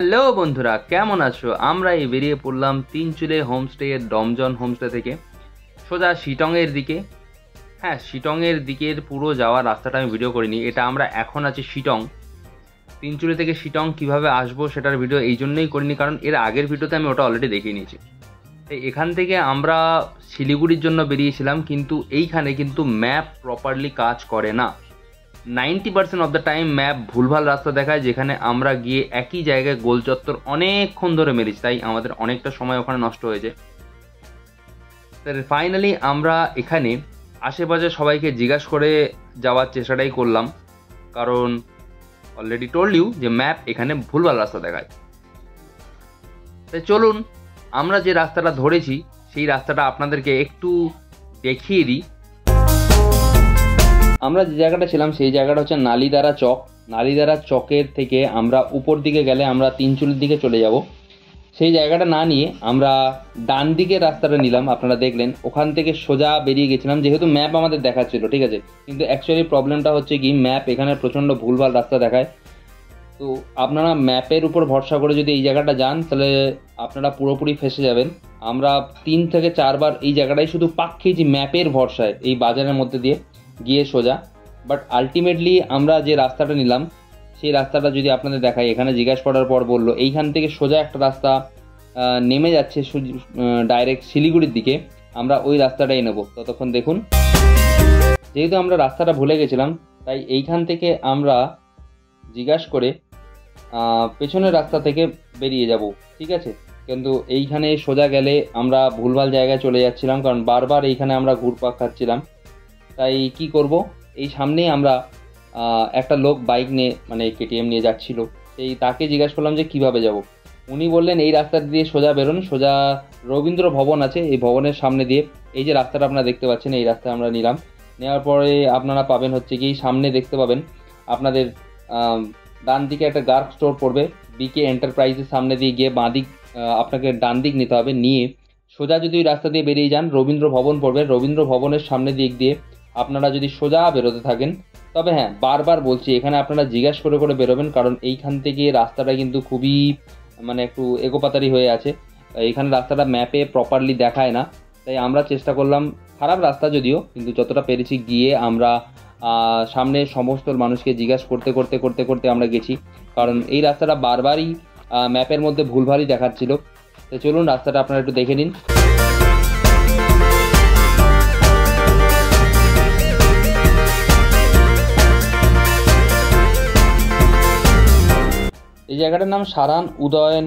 Hello বন্ধুরা, কেমন আছো? আমরা এই বেরিয়ে পড়লাম তিনচুলে হোমস্টে ডমজন হোমস্টে থেকে সোজা শিটংয়ের দিকে। হ্যাঁ, শিটংয়ের দিকের পুরো যাওয়ার রাস্তাটা আমি ভিডিও করিনি। এটা আমরা এখন আছি শিটং। তিনচুলে থেকে শিটং কিভাবে আসবো সেটার ভিডিও এই জন্যই করিনি, কারণ এর আগের ভিডিওতে আমি ওটা অলরেডি দেখিয়ে নিয়েছি। এখান থেকে আমরা শিলিগুড়ির জন্য বেরিয়েছিলাম, কিন্তু এইখানে কিন্তু ম্যাপ প্রপারলি কাজ করে না। 90% অফ দ্য টাইম ম্যাপ ভুলভাল রাস্তা দেখায়, যেখানে আমরা গিয়ে একই জায়গায় গোল চত্বর অনেকক্ষণ ধরে মেরেছি, তাই আমাদের অনেকটা সময় ওখানে নষ্ট হয়েছে। ফাইনালি আমরা এখানে আশেপাশে সবাইকে জিজ্ঞাসা করে যাওয়ার চেষ্টাটাই করলাম, কারণ অলরেডি টোল্ড ইউ যে ম্যাপ এখানে ভুলভাল রাস্তা দেখায়। তাই চলুন আমরা যে রাস্তাটা ধরেছি সেই রাস্তাটা আপনাদেরকে একটু দেখিয়ে দিই। আমরা যে জায়গাটা ছিলাম সেই জায়গাটা হচ্ছে নালিদারা চক। নালিদারা চকের থেকে আমরা উপর দিকে গেলে আমরা তিনচুলের দিকে চলে যাব। সেই জায়গাটা না নিয়ে আমরা ডান দিকের রাস্তাটা নিলাম, আপনারা দেখলেন। ওখান থেকে সোজা বেরিয়ে গেছিলাম, যেহেতু ম্যাপ আমাদের দেখাচ্ছিল, ঠিক আছে। কিন্তু অ্যাকচুয়ালি প্রবলেমটা হচ্ছে কি, ম্যাপ এখানে প্রচণ্ড ভুলভাল রাস্তা দেখায়। তো আপনারা ম্যাপের উপর ভরসা করে যদি এই জায়গাটা যান, তাহলে আপনারা পুরোপুরি ফেসে যাবেন। আমরা 3 থেকে 4 বার এই জায়গাটাই শুধু পাক খেয়েছি ম্যাপের ভরসায়, এই বাজারের মধ্যে দিয়ে গিয়ে সোজা। বাট আলটিমেটলি আমরা যে রাস্তাটা নিলাম সেই রাস্তাটা যদি আপনাদের দেখাই, এখানে জিজ্ঞাসা করার পর বললো এইখান থেকে সোজা একটা রাস্তা নেমে যাচ্ছে ডাইরেক্ট শিলিগুড়ির দিকে। আমরা ওই রাস্তাটাই নেব। ততক্ষণ দেখুন। যেহেতু আমরা রাস্তাটা ভুলে গেছিলাম, তাই এইখান থেকে আমরা জিজ্ঞাসা করে পেছনের রাস্তা থেকে বেরিয়ে যাব, ঠিক আছে। কিন্তু এইখানে সোজা গেলে আমরা ভুলভাল জায়গায় চলে যাচ্ছিলাম, কারণ বারবার এইখানে আমরা ঘুরপাক খাচ্ছিলাম। তাই কি করব, এই সামনেই আমরা একটা লোক বাইক নিয়ে, মানে কেটিএম নিয়ে যাচ্ছিল। সেই তাকে জিজ্ঞাসা করলাম যে কিভাবে যাব। উনি বললেন এই রাস্তা দিয়ে সোজা বেরোন, সোজা রবীন্দ্র ভবন আছে, এই ভবনের সামনে দিয়ে এই যে রাস্তাটা আপনারা দেখতে পাচ্ছেন, এই রাস্তা আমরা নিলাম। নেওয়ার পরে আপনারা পাবেন হচ্ছে কি, সামনে দেখতে পাবেন আপনাদের ডান দিকে একটা গার্ক স্টোর পড়বে। বিকে এন্টারপ্রাইজের সামনে দিয়ে গিয়ে বাঁ দিক আপনাকে ডান দিক নিতে হবে। নিয়ে সোজা যদি ওই রাস্তা দিয়ে বেরিয়ে যান, রবীন্দ্র ভবন পড়বে। রবীন্দ্র ভবনের সামনে দিক দিয়ে আপনারা যদি সোজা বেরোতে থাকেন, তবে হ্যাঁ, বারবার বলছি এখানে আপনারা জিজ্ঞাসা করে করে বেরোবেন, কারণ এইখান থেকে রাস্তাটা কিন্তু খুবই মানে একটু এগোপাতারি হয়ে আছে। এইখানে রাস্তাটা ম্যাপে প্রপারলি দেখায় না। তাই আমরা চেষ্টা করলাম, খারাপ রাস্তা যদিও, কিন্তু যতটা পেরেছি গিয়ে আমরা সামনে সমস্ত মানুষকে জিজ্ঞাসা করতে করতে করতে করতে আমরা গেছি, কারণ এই রাস্তাটা বারবারই ম্যাপের মধ্যে ভুলভালই দেখাচ্ছিল। তো চলুন রাস্তাটা আপনারা একটু দেখে নিন। এই জায়গাটার নাম সারান উদয়ন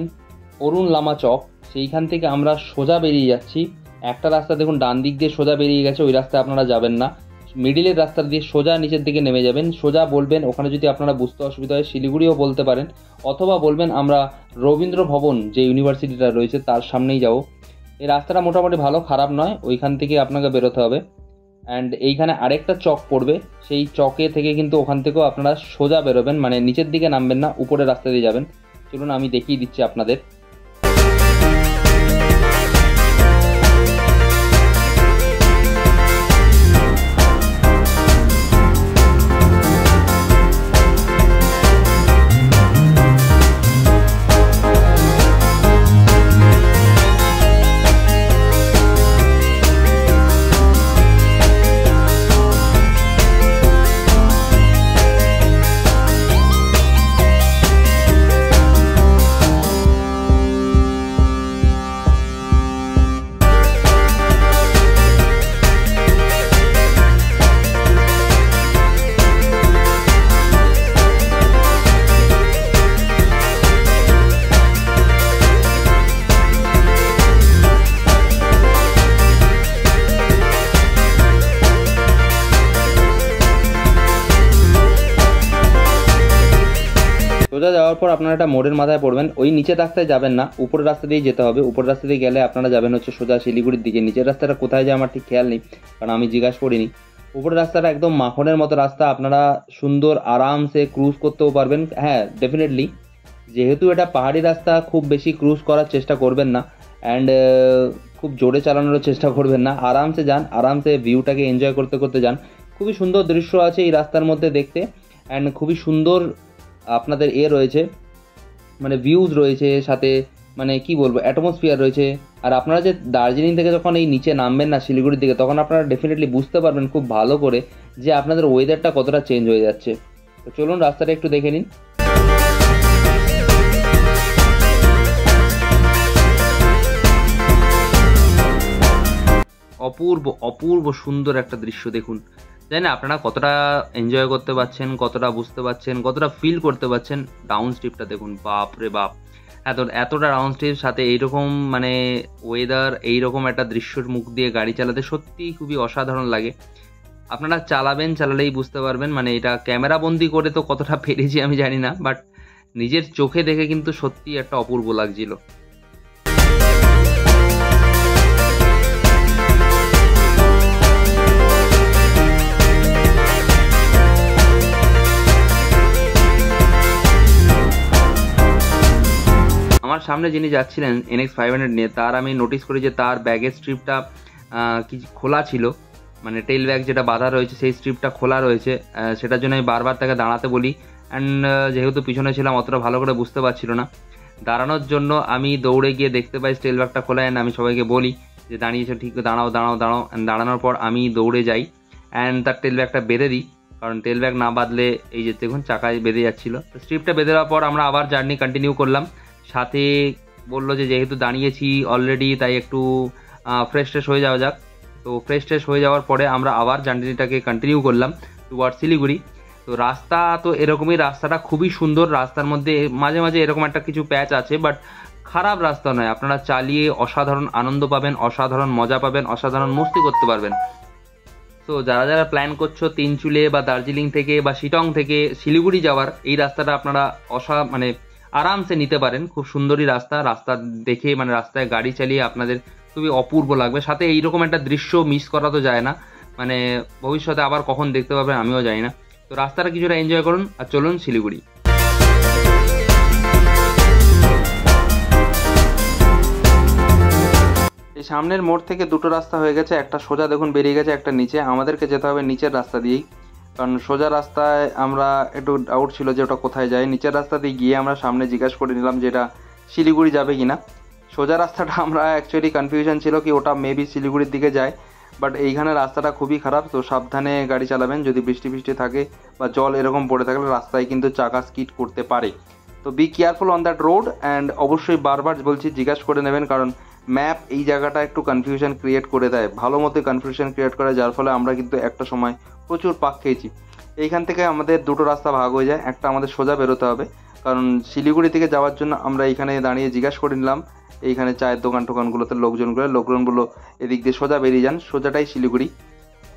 অরুণ লামা চক। সেইখান থেকে আমরা সোজা বেরিয়ে যাচ্ছি। একটা রাস্তা দেখুন ডান দিক দিয়ে সোজা বেরিয়ে গেছে, ওই রাস্তায় আপনারা যাবেন না। মিডিলের রাস্তা দিয়ে সোজা নিচের দিকে নেমে যাবেন। সোজা বলবেন, ওখানে যদি আপনারা বুঝতে অসুবিধা হয় শিলিগুড়িও বলতে পারেন, অথবা বলবেন আমরা রবীন্দ্র ভবন যে ইউনিভার্সিটিটা রয়েছে তার সামনেই যাব। এই রাস্তাটা মোটামুটি ভালো, খারাপ নয়। ওইখান থেকে আপনাকে বেরোতে হবে। অ্যান্ড এইখানে আরেকটা চক পড়বে, সেই চকে থেকে কিন্তু ওখান থেকেও আপনারা সোজা বেরোবেন, মানে নিচের দিকে নামবেন না, উপরের রাস্তা দিয়ে যাবেন। চলুন আমি দেখিয়ে দিচ্ছি আপনাদের। সোজা যাওয়ার পর আপনারা একটা মোড়ের মাথায় পড়বেন। ওই নিচের রাস্তায় যাবেন না, উপরের রাস্তা দিয়ে যেতে হবে। উপরের রাস্তা দিয়ে গেলে আপনারা যাবেন হচ্ছে সোজা শিলিগুড়ির দিকে। নিচের রাস্তাটা কোথায় যায় আমার ঠিক খেয়াল নেই, কারণ আমি জিজ্ঞাসা করিনি। উপরের রাস্তাটা একদম মাখনের মতো রাস্তা, আপনারা সুন্দর আরামসে ক্রুজ করতেও পারবেন। হ্যাঁ, ডেফিনেটলি যেহেতু এটা পাহাড়ি রাস্তা, খুব বেশি ক্রুজ করার চেষ্টা করবেন না, অ্যান্ড খুব জোরে চালানোর চেষ্টা করবেন না। আরামসে যান, আরামসে ভিউটাকে এনজয় করতে করতে যান। খুবই সুন্দর দৃশ্য আছে এই রাস্তার মধ্যে দেখতে, অ্যান্ড খুবই সুন্দর আপনাদের রয়েছে মানে ভিউজ রয়েছে, সাথে মানে কি বলবো অ্যাটমসফিয়ার রয়েছে। আর আপনারা যে দার্জিলিং থেকে যখন এই নিচে নামবেন না শিলিগুড়ির দিকে, তখন আপনারা ডেফিনেটলি বুঝতে পারবেন খুব ভালো করে যে আপনাদের ওয়েদারটা কতটা চেঞ্জ হয়ে যাচ্ছে। তো চলুন রাস্তাটা একটু দেখে নিন। অপূর্ব অপূর্ব সুন্দর একটা দৃশ্য দেখুন। জানি না আপনারা কতটা এনজয় করতে পারছেন, কতটা বুঝতে পারছেন, কতটা ফিল করতে পারছেন। ডাউন স্ট্রিপটা দেখুন, বাপ রে বাপ, এতটা ডাউন স্ট্রিপ, সাথে এইরকম মানে ওয়েদার, এইরকম একটা দৃশ্যর মুখ দিয়ে গাড়ি চালাতে সত্যিই খুবই অসাধারণ লাগে। আপনারা চালালেই বুঝতে পারবেন। মানে এটা ক্যামেরা বন্দি করে তো কতটা পেরেছি আমি জানি না, বাট নিজের চোখে দেখে কিন্তু সত্যি একটা অপূর্ব লাগছিল। আমার সামনে যিনি যাচ্ছিলেন NX500 নিয়ে, তার আমি নোটিস করি যে তার ব্যাগের স্ট্রিপটা কি খোলা ছিল, মানে টেল ব্যাগ যেটা বাঁধা রয়েছে সেই স্ট্রিপটা খোলা রয়েছে। সেটার জন্য আমি বারবার তাকে দাঁড়াতে বলি, অ্যান্ড যেহেতু পিছনে ছিলাম অতটা ভালো করে বুঝতে পারছিল না। দাঁড়ানোর জন্য আমি দৌড়ে গিয়ে দেখতে পাই টেল ব্যাগটা খোলা, অ্যান্ড আমি সবাইকে বলি যে দাঁড়িয়েছে ঠিক, দাঁড়াও দাঁড়াও দাঁড়াও। অ্যান্ড দাঁড়ানোর পর আমি দৌড়ে যাই অ্যান্ড তার টেল ব্যাগটা বেঁধে দিই, কারণ টেল ব্যাগ না বাঁধলে এই যে দেখুন চাকায় বেঁধে যাচ্ছিলো। তো স্ট্রিপটা বেঁধে দেওয়ার পর আমরা আবার জার্নি কন্টিনিউ করলাম। সাথে বললো যে যেহেতু দাঁড়িয়েছি অলরেডি, তাই একটু ফ্রেশ হয়ে যাওয়া যাক। তো ফ্রেশ হয়ে যাওয়ার পরে আমরা আবার জার্নিটাকে কন্টিনিউ করলাম টুয়ার্ড শিলিগুড়ি। তো রাস্তা তো এরকমই, রাস্তাটা খুবই সুন্দর। রাস্তার মধ্যে মাঝে মাঝে এরকম একটা কিছু প্যাচ আছে, বাট খারাপ রাস্তা নয়। আপনারা চালিয়ে অসাধারণ আনন্দ পাবেন, অসাধারণ মজা পাবেন, অসাধারণ মস্তি করতে পারবেন। তো যারা প্ল্যান করছো তিনচুলে বা দার্জিলিং থেকে বা শিটং থেকে শিলিগুড়ি যাওয়ার, এই রাস্তাটা আপনারা মানে আরামসে নিতে পারেন। খুব সুন্দরই রাস্তা দেখে মানে রাস্তায় গাড়ি চালিয়ে আপনাদের খুবই অপূর্ব লাগবে। সাথে এইরকম একটা দৃশ্য মিস করা তো যায় না, মানে ভবিষ্যতে আবার কখন দেখতে পাবেন আমিও জানি না। তো রাস্তাটা কিছুটা এনজয় করুন আর চলুন শিলিগুড়ি। এই সামনের মোড় থেকে দুটো রাস্তা হয়ে গেছে, একটা সোজা দেখুন বেরিয়ে গেছে, একটা নিচে। আমাদেরকে যেতে হবে নিচের রাস্তা দিয়েই, কারণ সোজা রাস্তায় আমরা একটু ডাউট ছিল যে ওটা কোথায় যায়। নিচের রাস্তা দিয়ে গিয়ে আমরা সামনে জিজ্ঞাসা করে নিলাম যে এটা শিলিগুড়ি যাবে কিনা। সোজা রাস্তাটা আমরা অ্যাকচুয়ালি কনফিউশন ছিল কি ওটা মেবি শিলিগুড়ির দিকে যায়, বাট এইখানে রাস্তাটা খুবই খারাপ। তো সাবধানে গাড়ি চালাবেন, যদি বৃষ্টি থাকে বা জল এরকম পড়ে থাকলে রাস্তায় কিন্তু চাকা স্কিড করতে পারে। তো be careful on that road, and অবশ্যই বারবার বলছি জিজ্ঞাসা করে নেবেন, কারণ ম্যাপ এই জায়গাটা একটু কনফিউশন ক্রিয়েট করে দেয়, ভালো মতো কনফিউশন ক্রিয়েট করে, যার ফলে আমরা কিন্তু একটা সময় প্রচুর পাক খেয়েছি। এইখান থেকে আমাদের দুটো রাস্তা ভাগ হয়ে যায়, একটা আমাদের সোজা বেরোতে হবে, কারণ শিলিগুড়ি থেকে যাওয়ার জন্য আমরা এইখানে দাঁড়িয়ে জিজ্ঞাসা করে নিলাম এইখানে চায়ের টোকানগুলোতে লোকজনগুলো এদিক দিয়ে সোজা বেরিয়ে যান, সোজাটাই শিলিগুড়ি।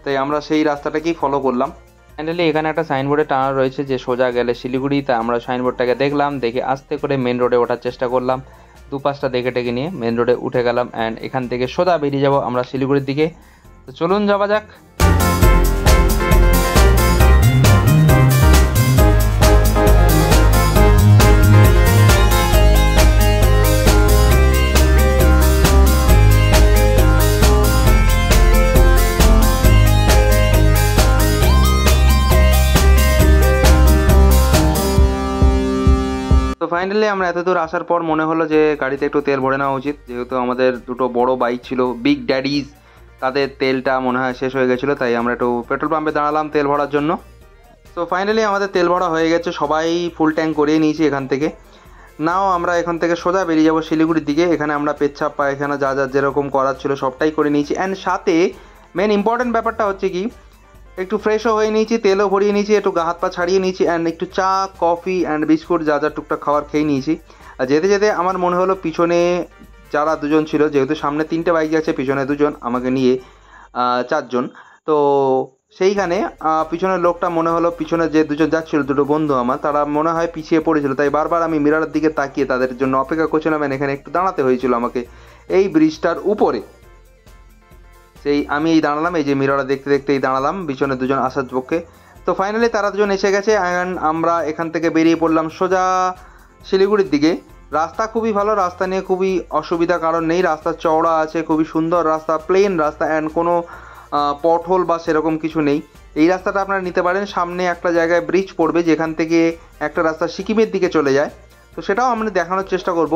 তাই আমরা সেই রাস্তাটাকেই ফলো করলাম। ফাইনালি এখানে একটা সাইনবোর্ডে টানা রয়েছে যে সোজা গেলে শিলিগুড়ি, তাই আমরা সাইনবোর্ডটাকে দেখলাম, দেখে আস্তে করে মেন রোডে ওঠার চেষ্টা করলাম। দুপাশটা দেখে টেকে নিয়ে মেন রোডে উঠে গেলাম, অ্যান্ড এখান থেকে সোজা বেরিয়ে যাব আমরা শিলিগুড়ির দিকে। তো চলুন যাওয়া যাক। তো ফাইনালি আমরা এত দূর আসার পর মনে হলো যে গাড়িতে একটু তেল ভরে নেওয়া উচিত, যেহেতু আমাদের দুটো বড় বাইক ছিল বিগ ড্যাডিজ, তাদের তেলটা মনে হয় শেষ হয়ে গেছিলো, তাই আমরা একটু পেট্রোল পাম্পে দাঁড়ালাম তেল ভরার জন্য। তো ফাইনালি আমাদের তেল ভরা হয়ে গেছে, সবাই ফুল ট্যাঙ্ক করিয়ে নিয়েছি এখান থেকে। নাও আমরা এখান থেকে সোজা বেরিয়ে যাবো শিলিগুড়ির দিকে। এখানে আমরা পেচ্ছাপ পায়খানা যা যেরকম করার ছিল সবটাই করে নিয়েছি, অ্যান্ড সাথে মেন ইম্পর্টেন্ট ব্যাপারটা হচ্ছে কি একটু ফ্রেশও হয়ে নিয়েছি, তেলও ভরিয়ে নিয়েছি, একটু গা হাত পা ছাড়িয়ে নিয়েছি, অ্যান্ড একটু চা কফি অ্যান্ড বিস্কুট যা টুকটাক খাবার খেয়ে নিয়েছি। আর যেতে যেতে আমার মনে হলো পিছনে যারা দুজন ছিল, যেহেতু সামনে 3টে বাইক যাচ্ছে, পিছনে 2জন, আমাকে নিয়ে 4জন। তো সেইখানে পিছনের লোকটা মনে হলো পিছনে যে 2জন যাচ্ছিল, 2টো বন্ধু আমার, তারা মনে হয় পিছিয়ে পড়েছিল, তাই বারবার আমি মিররের দিকে তাকিয়ে তাদের জন্য অপেক্ষা করছিলাম। এখানে একটু দাঁড়াতে হয়েছিল আমাকে এই ব্রিজটার উপরে। সেই আমি এই দাঁড়ালাম, এই যে মিররটা দেখতে দেখতেই দাঁড়ালাম পিছনে 2জন আসার পক্ষে। তো ফাইনালি তারা 2জন এসে গেছে, অ্যান্ড আমরা এখান থেকে বেরিয়ে পড়লাম সোজা শিলিগুড়ির দিকে। রাস্তা খুবই ভালো, রাস্তা নিয়ে খুবই অসুবিধা কারণ নেই, রাস্তা চওড়া আছে, খুবই সুন্দর রাস্তা, প্লেন রাস্তা, অ্যান্ড কোনো পটহোল বা সেরকম কিছু নেই। এই রাস্তাটা আপনারা নিতে পারেন। সামনে একটা জায়গায় ব্রিজ পড়বে, যেখান থেকে একটা রাস্তা সিকিমের দিকে চলে যায়। তো সেটাও আমরা দেখানোর চেষ্টা করব।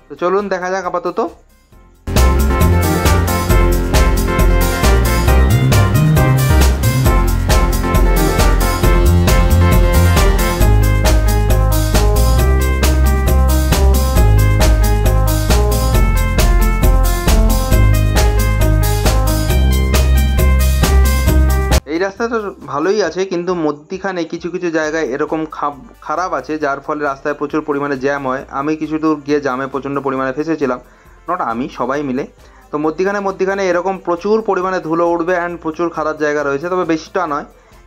তো চলুন দেখা যাক আপাতত। এই রাস্তাটা ভালোই আছে, কিন্তু মধ্যিখানে কিছু কিছু জায়গায় এরকম খারাপ আছে, যার ফলে রাস্তায় প্রচুর পরিমাণে জ্যাম হয়। আমি কিছু দূর গিয়ে জ্যামে প্রচণ্ড পরিমাণে ফেসেছিলাম, নট আমি, সবাই মিলে। তো মধ্যিখানে এরকম প্রচুর পরিমাণে ধুলো উঠবে অ্যান্ড প্রচুর খারাপ জায়গা রয়েছে, তবে বেশিটা নয়,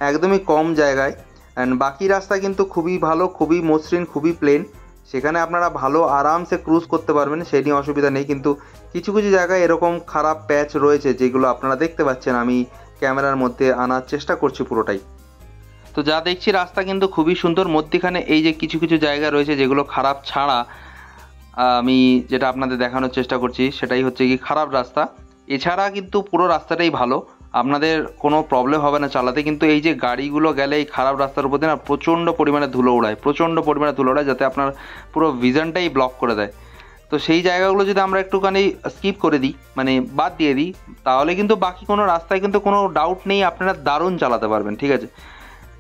একদমই কম জায়গায়। অ্যান্ড বাকি রাস্তা কিন্তু খুবই ভালো, খুবই মসৃণ, খুবই প্লেন, সেখানে আপনারা ভালো আরামসে ক্রুজ করতে পারবেন, সেই নিয়ে অসুবিধা নেই। কিন্তু কিছু কিছু জায়গায় এরকম খারাপ প্যাচ রয়েছে, যেগুলো আপনারা দেখতে পাচ্ছেন, আমি ক্যামেরার মধ্যে আনার চেষ্টা করছি পুরোটাই। তো যা দেখছি রাস্তা কিন্তু খুবই সুন্দর, মধ্যিখানে এই যে কিছু কিছু জায়গা রয়েছে যেগুলো খারাপ ছাড়া আমি যেটা আপনাদের দেখানোর চেষ্টা করছি সেটাই হচ্ছে কি খারাপ রাস্তা। এছাড়া কিন্তু পুরো রাস্তাটাই ভালো, আপনাদের কোনো প্রবলেম হবে না চালাতে। কিন্তু এই যে গাড়িগুলো গেলে এই খারাপ রাস্তার উপর দিয়ে না প্রচণ্ড পরিমাণে ধুলো ওড়ায়, যাতে আপনার পুরো ভিশনটাই ব্লক করে দেয়। তো সেই জায়গাগুলো যদি আমরা একটুখানি স্কিপ করে দিই, মানে বাদ দিয়ে দিই, তাহলে কিন্তু বাকি কোনো রাস্তায় কিন্তু কোনো ডাউট নেই আপনারা দারুণ চালাতে পারবেন, ঠিক আছে।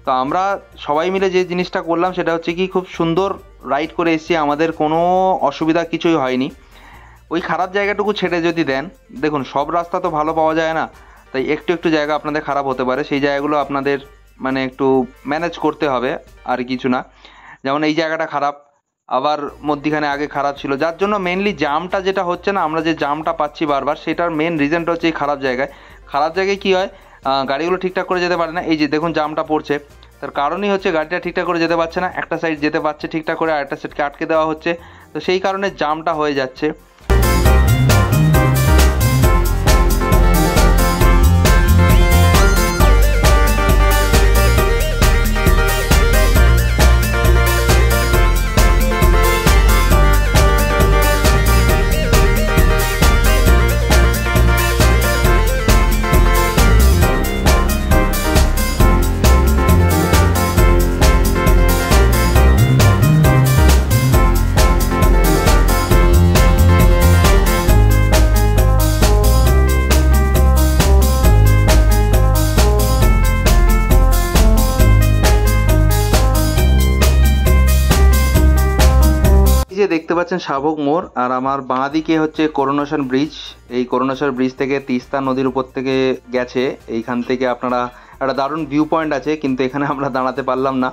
তো আমরা সবাই মিলে যে জিনিসটা করলাম সেটা হচ্ছে কি খুব সুন্দর রাইড করে এসেছি, আমাদের কোনো অসুবিধা কিছুই হয়নি। ওই খারাপ জায়গাটুকু ছেড়ে যদি দেন, দেখুন সব রাস্তা তো ভালো পাওয়া যায় না, তাই একটু একটু জায়গা আপনাদের খারাপ হতে পারে, সেই জায়গাগুলো আপনাদের মানে একটু ম্যানেজ করতে হবে, আর কিছু না। যেমন এই জায়গাটা খারাপ, আবার মধ্যিখানে আগে খারাপ ছিল, যার জন্য মেনলি জামটা যেটা হচ্ছে না, আমরা যে জামটা পাচ্ছি বারবার, সেটার মেন রিজনটা হচ্ছে এই খারাপ জায়গায় কী হয়, গাড়িগুলো ঠিকঠাক করে যেতে পারে না। এই যে দেখুন জামটা পড়ছে, তার কারণই হচ্ছে গাড়িটা ঠিকঠাক করে যেতে পারছে না, একটা সাইড যেতে পারছে ঠিকঠাক করে, আরেকটা সাইডকে আটকে দেওয়া হচ্ছে, তো সেই কারণে জামটা হয়ে যাচ্ছে। যে দেখতে পাচ্ছেন শাহভোগ মোড়, আর আমার বাঁ দিকে হচ্ছে করোনেশন ব্রিজ। এই করোনেশন ব্রিজ থেকে তিস্তা নদীর উপর থেকে গেছে, এইখান থেকে আপনারা একটা দারুণ ভিউ পয়েন্ট আছে, কিন্তু এখানে আমরা দাঁড়াতে পারলাম না।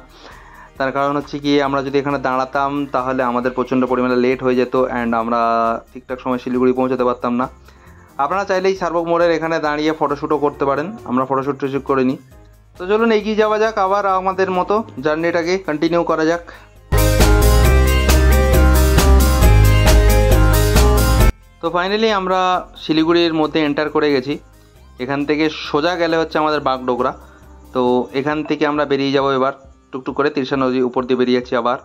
তার কারণ হচ্ছে কি, আমরা যদি এখানে দাঁড়াতাম তাহলে আমাদের প্রচণ্ড পরিমাণে লেট হয়ে যেত অ্যান্ড আমরা ঠিকঠাক সময় শিলিগুড়ি পৌঁছাতে পারতাম না। আপনারা চাইলেই শাহভোগ মোড়ের এখানে দাঁড়িয়ে ফটোশ্যুটও করতে পারেন, আমরা ফটোশ্যুট করিনি। তো চলুন এগিয়ে যাওয়া যাক, আবার আমাদের মতো জার্নিটাকে কন্টিনিউ করা যাক। তো ফাইনালি আমরা শিলিগুড়ির মধ্যে এন্টার করে গেছি। এখান থেকে সোজা গেলে হচ্ছে আমাদের বাগডোগরা। তো এখান থেকে আমরা বেরিয়ে যাব এবার টুকটুক করে, তিস্তা নদীর উপর দিয়ে বেরিয়ে যাচ্ছি আবার।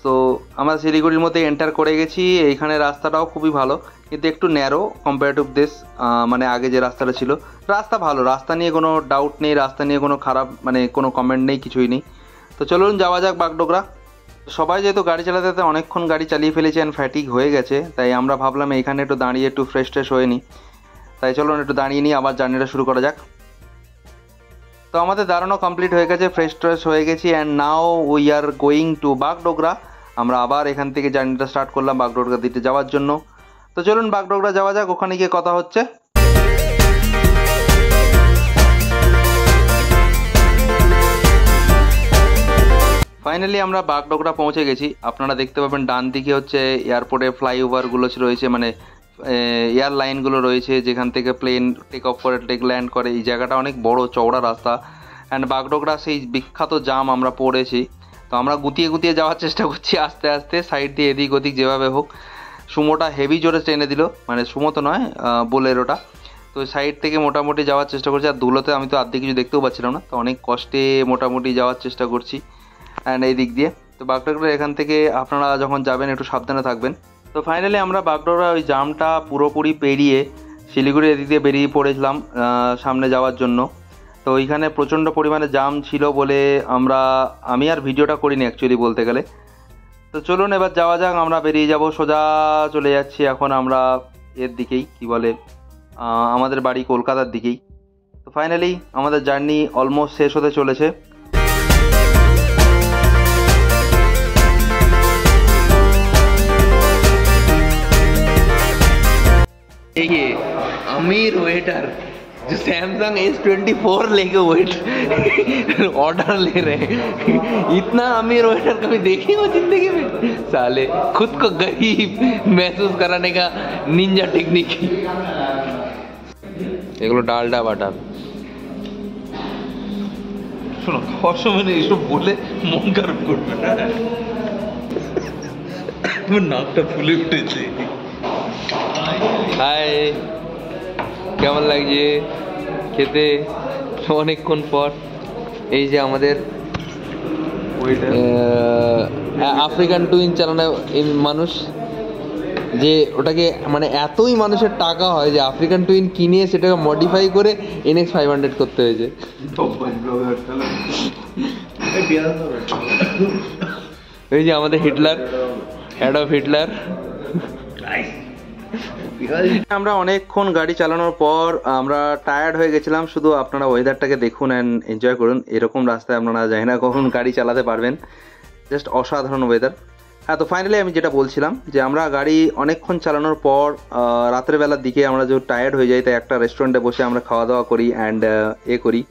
তো আমরা শিলিগুড়ির মধ্যে এন্টার করে গেছি। এইখানে রাস্তাটাও খুবই ভালো, কিন্তু একটু ন্যারো কম্পারেটিভ দিস, মানে আগে যে রাস্তাটা ছিল। রাস্তা ভালো, রাস্তা নিয়ে কোনো ডাউট নেই, রাস্তা নিয়ে কোনো খারাপ মানে কোনো কমেন্ট নেই, কিছুই নেই। তো চলুন যাওয়া যাক বাগডোগরা। সবাই যেহেতু গাড়ি চালাতে অনেকক্ষণ গাড়ি চালিয়ে ফেলেছে অ্যান্ড ফ্যাটিক হয়ে গেছে, তাই আমরা ভাবলাম এইখানে একটু দাঁড়িয়ে একটু ফ্রেশ হয়ে নিই। তাই চলুন একটু দাঁড়িয়ে নিই, আবার জার্নিটা শুরু করা যাক। তো আমাদের দাঁড়ানো কমপ্লিট হয়ে গেছে, ফ্রেশ হয়ে গেছি, and now we are going to Bagdogra. আমরা আবার এখান থেকে জার্নিটা স্টার্ট করলাম বাগডোগরা দিতে যাওয়ার জন্য। তো চলুন বাগডোগরা যাওয়া যাক, ওখানে গিয়ে কথা হচ্ছে। ফাইনালি আমরা বাগডোগরা পৌঁছে গেছি। আপনারা দেখতে পাবেন ডান দিকে হচ্ছে এয়ারপোর্টের ফ্লাইওভারগুলো রয়েছে, মানে এয়ার লাইনগুলো রয়েছে, যেখান থেকে প্লেন টেক অফ করে ল্যান্ড করে। এই জায়গাটা অনেক বড় চওড়া রাস্তা, অ্যান্ড বাগডোগরা সেই বিখ্যাত জাম আমরা পড়েছি। তো আমরা গুতিয়ে যাওয়ার চেষ্টা করছি আস্তে আস্তে, সাইড দিয়ে এদিক ওদিক যেভাবে হোক। সুমোটা হেভি জোরে টেনে দিল, মানে সুমো তো নয়, বোলেরোটা। তো সাইড থেকে মোটামুটি যাওয়ার চেষ্টা করছি, আর ধুলোতে আমি তো আর্ধেক কিছু দেখতেও পাচ্ছিলাম না, তো অনেক কষ্টে মোটামুটি যাওয়ার চেষ্টা করছি অ্যান্ড এই দিক দিয়ে। তো বাগডোগরা এখান থেকে আপনারা যখন যাবেন একটু সাবধানে থাকবেন। তো ফাইনালি আমরা বাগডোগরা ওই জামটা পুরোপুরি পেরিয়ে শিলিগুড়ি এদিক দিয়ে বেরিয়ে পড়েছিলাম সামনে যাওয়ার জন্য। তো ওইখানে প্রচণ্ড পরিমাণে জাম ছিল বলে আমি আর ভিডিওটা করিনি অ্যাকচুয়ালি বলতে গেলে। তো চলুন এবার যাওয়া যাক, আমরা বেরিয়ে যাব, সোজা চলে যাচ্ছি এখন আমরা এর দিকেই, কি বলে আমাদের বাড়ি কলকাতার দিকেই। তো ফাইনালি আমাদের জার্নি অলমোস্ট শেষ হতে চলেছে। ये अमीर वेटर जो सैमसंग S24 लेके वेट ऑर्डर ले रहे हैं, इतना अमीर वेटर कभी देखे हो जिंदगी में? साले खुद को गरीब महसूस कराने का निंजा टेक्निक। এগুলো ডালডা বাটার। শোনো, খাওয়ার সময় এইসব বলে মন খারাপ করবে না, আমার নাকটা ফুলে উঠেছে। হাই, কেমন লাগছে খেতে অনেকক্ষণ পর? এই যে আমাদের আফ্রিকান টুইন চালানো মানুষ, যে ওটাকে মানে এতই মানুষের টাকা হয় যে আফ্রিকান টুইন কিনে সেটাকে মডিফাই করে NX 500 করতে হয়েছে। এই যে আমাদের হিটলার, অ্যাডলফ হিটলার। আমরা অনেকক্ষণ গাড়ি চালানোর পর আমরা টায়ার্ড হয়ে গেছিলাম, শুধু আপনারা ওয়েদারটাকে দেখুন অ্যান্ড এনজয় করুন। এরকম রাস্তায় আপনারা জানি না কখন গাড়ি চালাতে পারবেন, জাস্ট অসাধারণ ওয়েদার। হ্যাঁ, তো ফাইনালি আমি যেটা বলছিলাম যে আমরা গাড়ি অনেকক্ষণ চালানোর পর রাতের বেলার দিকে আমরা যে টায়ার্ড হয়ে যাই, তাই একটা রেস্টুরেন্টে বসে আমরা খাওয়া দাওয়া করি অ্যান্ড করি,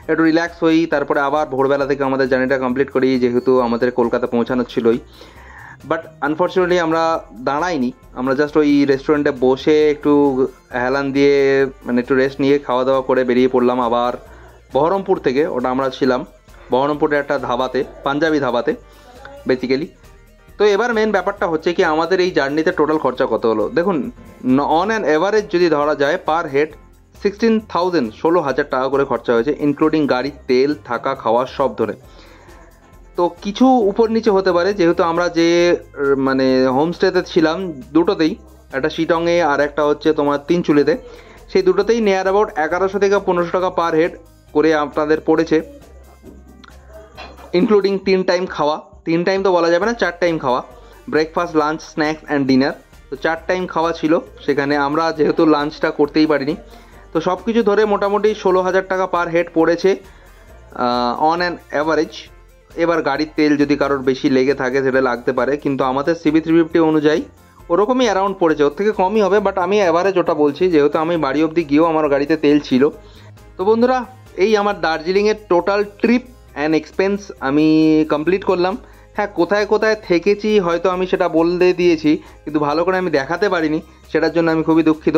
একটু রিল্যাক্স হই। তারপরে আবার ভোরবেলা থেকে আমাদের জার্নিটা কমপ্লিট করি, যেহেতু আমাদের কলকাতা পৌঁছানো ছিলই। বাট আনফর্চুনেটলি আমরা দাঁড়াইনি, আমরা জাস্ট ওই রেস্টুরেন্টে বসে একটু হেলান দিয়ে মানে একটু রেস্ট নিয়ে খাওয়া দাওয়া করে বেরিয়ে পড়লাম আবার বহরমপুর থেকে। ওটা আমরা ছিলাম বহরমপুরের একটা ধাবাতে, পাঞ্জাবি ধাবাতে বেসিক্যালি। তো এবার মেন ব্যাপারটা হচ্ছে কি, আমাদের এই জার্নিতে টোটাল খরচা কত হলো দেখুন। অন অ্যান এভারেজ যদি ধরা যায় পার হেড 16,000 16,000 টাকা করে খরচা হয়েছে, ইনক্লুডিং গাড়ির তেল, থাকা, খাওয়া সব ধরে। তো কিছু উপর নিচে হতে পারে, যেহেতু আমরা যে মানে হোমস্টেতে ছিলাম দুটোতেই, একটা শিটংয়ে আর একটা হচ্ছে তোমার তিনচুলিতে, সেই দুটোতেই নিয়ার অ্যাবাউট 1100 থেকে 1500 টাকা পার হেড করে আপনাদের পড়েছে, ইনক্লুডিং 3 টাইম খাওয়া। 3 টাইম তো বলা যাবে না, 4 টাইম খাওয়া, breakfast, lunch, snacks and dinner. তো 4 টাইম খাওয়া ছিল সেখানে, আমরা যেহেতু লাঞ্চটা করতেই পারিনি। তো সব কিছু ধরে মোটামুটি 16,000 টাকা পার হেড পড়েছে অন অ্যান অ্যাভারেজ। এবার গাড়ির তেল যদি কারোর বেশি লেগে থাকে সেটা লাগতে পারে, কিন্তু আমাদের CB 350 অনুযায়ী ওরকমই অ্যারাউন্ড পড়েছে, ওর থেকে কমই হবে। বাট আমি অ্যাভারেজ ওটা বলছি, যেহেতু আমি বাড়ি অবধি গিয়েও আমার গাড়িতে তেল ছিল। তো বন্ধুরা, এই আমার দার্জিলিংয়ের টোটাল ট্রিপ অ্যান্ড এক্সপেন্স আমি কমপ্লিট করলাম। হ্যাঁ, কোথায় কোথায় থেকেছি হয়তো আমি সেটা বলে দিয়েছি, কিন্তু ভালো করে আমি দেখাতে পারিনি, সেটার জন্য আমি খুবই দুঃখিত।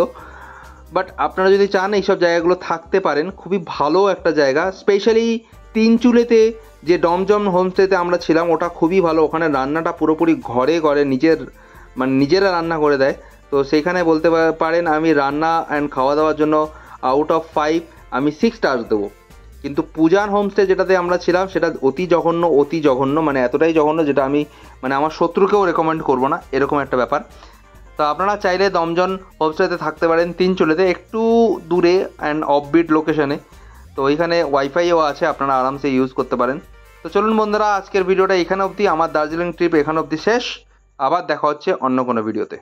বাট আপনারা যদি চান এইসব জায়গাগুলো থাকতে পারেন, খুবই ভালো একটা জায়গা। স্পেশালি তিনচুলেতে যে ডমজম হোমস্টেতে আমরা ছিলাম, ওটা খুবই ভালো। ওখানে রান্নাটা পুরোপুরি ঘরে ঘরে নিজেরা রান্না করে দেয়। তো সেইখানে বলতে পারেন আমি রান্না অ্যান্ড খাওয়া দাওয়ার জন্য আউট অফ 5 আমি 6 স্টার দেবো। কিন্তু পূজান হোমস্টে যেটাতে আমরা ছিলাম সেটা অতি জঘন্য, মানে এতটাই জঘন্য যেটা আমি মানে আমার শত্রুকেও রেকমেন্ড করবো না, এরকম একটা ব্যাপার। তো আপনারা চাইলে দমজন হোমস্টেতে থাকতে পারেন, তিনচুলেতে একটু দূরে অ্যান্ড অফবিট লোকেশনে। তো ওইখানে ওয়াইফাইও আছে, আপনারা আরামসে ইউজ করতে পারেন। তো চলুন বন্ধুরা, আজকের ভিডিওটা এখানে অবধি, আমার দার্জিলিং ট্রিপ এখানে অবধি শেষ। আবার দেখা হচ্ছে অন্য কোনো ভিডিওতে।